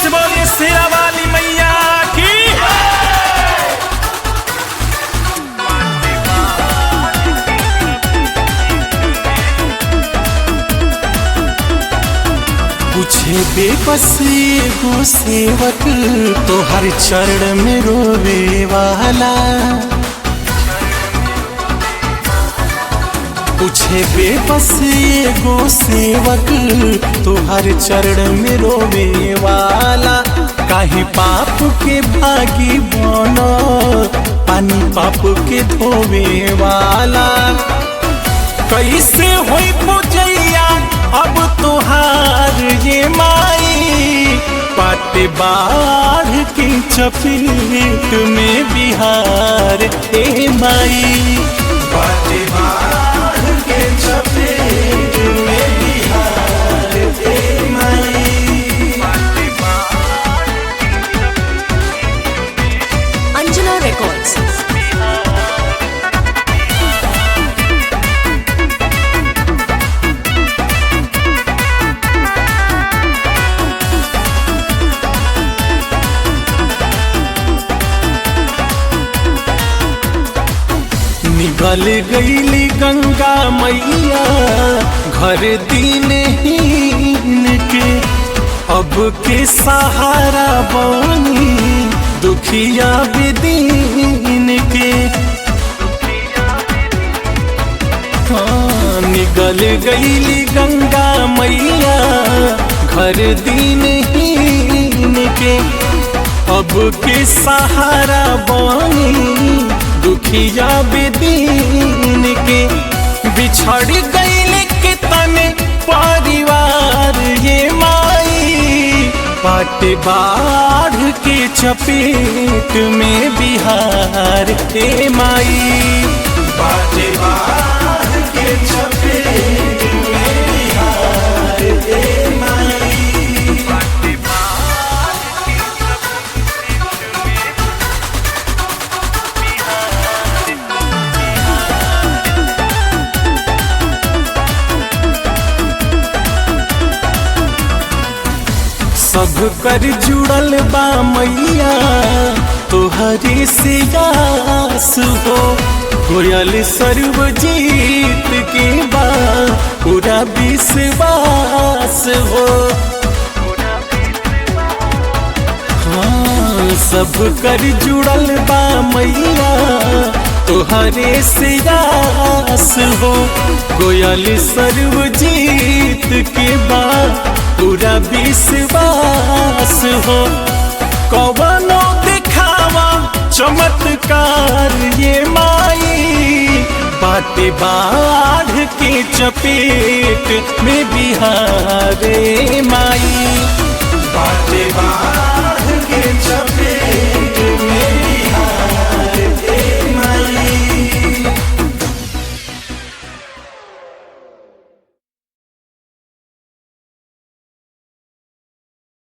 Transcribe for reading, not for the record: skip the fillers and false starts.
से बोलिए शेरा वाली मैया की। पूछे बेबस एगो सेवक तो हर चरण में रोवे वाला। पूछे बेबस एगो सेवक तो हर चरण में रोवे वाला। काहे पाप के भागी बनो पानी पाप के धोवे वाला। कैसे होई पूजैया अब तोहार ये माई। पाटे बाढ़ की चपेट में बिहार ए माई। पाटे बाढ़ के चपेट में बिहार ए माई। अंजना रिकॉर्ड्स। निकल गईली गंगा मैया घर दीनहीन के। अब के सहारा बनी दुखिया बेदीन के। हाँ, निकल गईली गंगा मैया घर दीनहीन के। अब के सहारा बनी दुखिया बेदीन के। बिछड़ गईल के तने परिवार ये माई। पाटे बाढ़ के चपेट में बिहार ए माई। पाटे बाढ़ के चपेट में बिहार ए माई। सब कर जुड़ल बा मैया तोहरे से आस हो। कोयल सर्वजीत के बा पूरा विश्वास हो। हाँ, सब कर जुड़ल बा मैया तोहरे से आस हो। कोयल सर्वजीत के बा पूरा विश्वास हो। कवनो दिखावा चमत्कार ये माई। बाटे बाढ़ के चपेट में बिहार ए माई। बाटे बाढ़